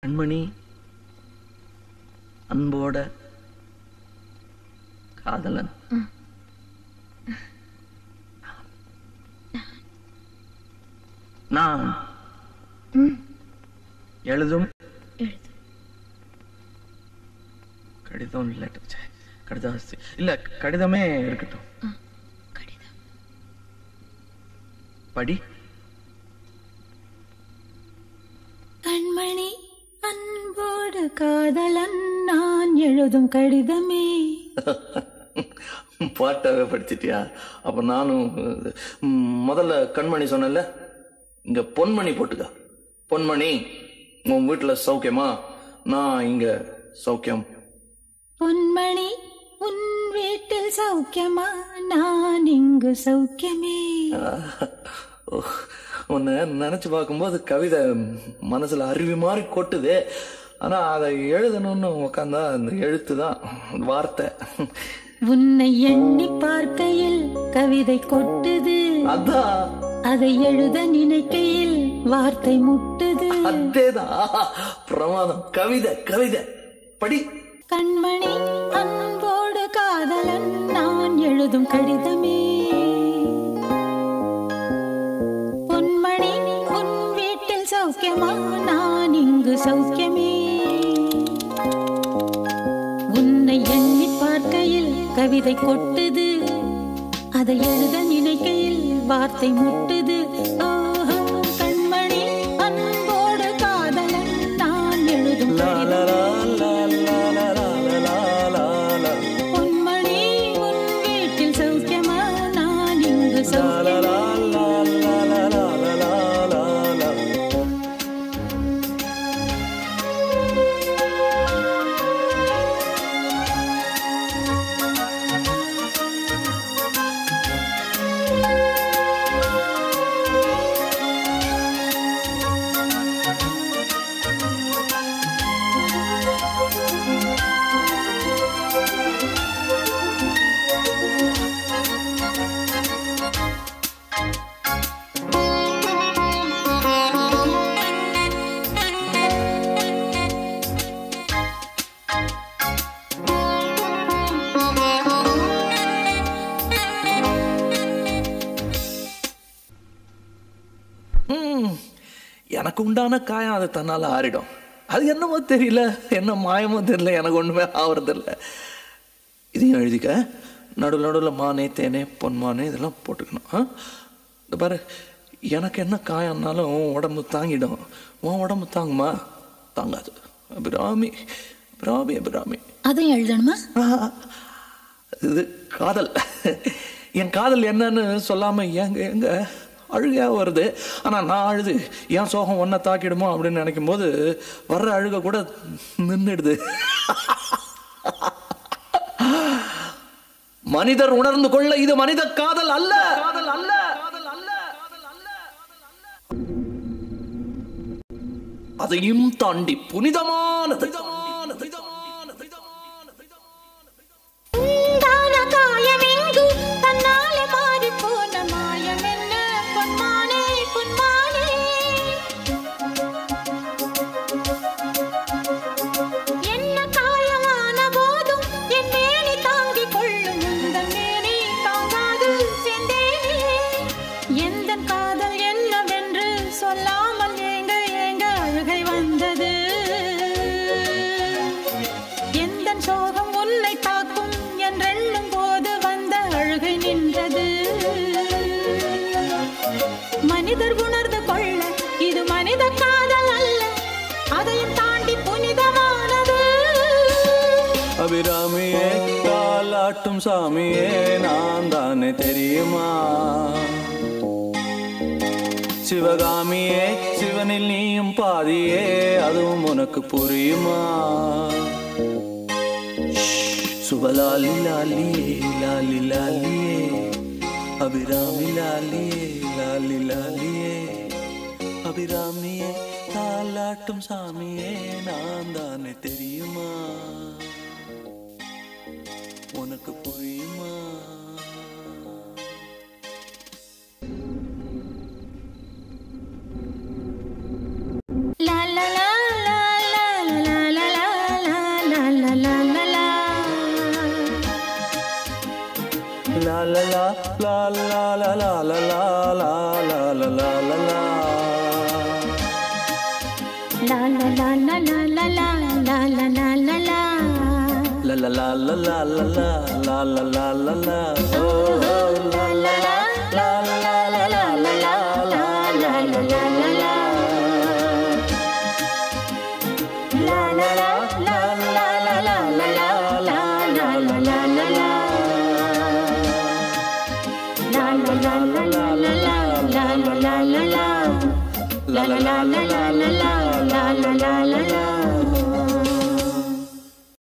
கண்மணி அன்போட காதலன். நான் எழுதும் கடிதம் கடிதாசி இல்ல, கடிதமே இருக்கட்டும். படி. கண்மணி அன்போடு காதலன் நான் எழுதும் கடிதமே. பாட்டாவே படிச்சிட்டியா? அப்ப நானும் முதல்ல கண்மணி சொன்னல, இங்க பொன்மணி போட்டுக்க. பொன்மணி, உன் வீட்டுல சௌக்கியமா? நான் இங்க சௌக்கியம். பொன்மணி, உன் வீட்டில் சௌக்கியமா? நான் இங்கு சௌக்கியமே. உன்னை நினைச்சு பார்க்கும்போது கவிதை மனசுல அருவி மாதிரி கொட்டுது. ஆனா அதை எழுதணும்னு உக்காந்தா அந்த எழுத்து தான் வார்த்தை. உன்னை எண்ணி பார்க்கையில் கவிதை கொட்டுது, அதான் அதை எழுத நினைக்கையில் வார்த்தை முட்டுது. அதேதான் பிரமாதம். கவிதை கவிதை படி. கண்மணி அன்போடு காதலன் நான் எழுதும் கடிதமே. பொன்மணி, உன் வீட்டில் சௌக்கியமா? நான் இங்கு சௌக்கியமே. உன்னை எண்ணி பார்க்கையில் கவிதை கொட்டுது, அதை எழுத நினைக்கையில் வார்த்தை முட்டுது. கண்மணி அன்போடு காதலன் நான் எழுதும் கடிதமே. பொன்மணி, உன் வீட்டில் சௌக்கியமா? நான் இங்கு சௌக்கியமே. எனக்கு உண்டான காயம் அது தன்னால ஆறிடும். அது என்னமோ தெரியல, என்ன மாயமோ தெரியல, எனக்கு ஒண்ணுமே ஆவறதில்ல. இதையும் எழுதிக்க. நடுவில் நடுவில் மானே தேனே பொன்மானே இதெல்லாம் போட்டுக்கணும். இந்த பாரு, எனக்கு என்ன காயம்னாலும் உடம்பு தாங்கிடும். உன் உடம்பு தாங்குமா? தாங்காது. அபிராமி அபிராமி அபிராமி. அதையும் எழுதணுமா? இது காதல். என் காதல் என்னன்னு சொல்லாம எங்க எங்க அழுகையா வருது. ஆனா நான் அழுது என் சோகம் ஒன்ன தாக்கிடுமோ அப்படின்னு நினைக்கும் போது வர்ற அழுக கூட நின்றுடுது. மனிதர் உணர்ந்து கொள்ள இது மனித காதல் அல்ல. காதல் அல்ல. அதையும் தாண்டி புனிதமானது. மனிதர் உணர்ந்து கொள்ள இது மனித காதல் அல்ல, அதையும் தாண்டி புனிதமானது. அபிராமியே, காலாட்டும் சாமியே, நான் தானே தெரியுமா? சிவகாமியே, சிவனில் நீயும் பாதியே, அதுவும் உனக்கு புரியுமா? சுபலாலி லாலியே லாலி லாலியே, அபிராமி லாலியே லாலி லாலியே, அபிராமியே, தாலாட்டும் சாமியே, நான் தானே தெரியுமா? உனக்கு புரியுமா? லா லா லா லா la la la la la la la la la la la la la la. La la la la la la la la la la la la. La la la la la la la la la la la la. Oh la la la la la la la la la la la la la la. La la la la la la la la la la la la la la la. La la la la la la la la la la la la. La la la la la la la la la la la.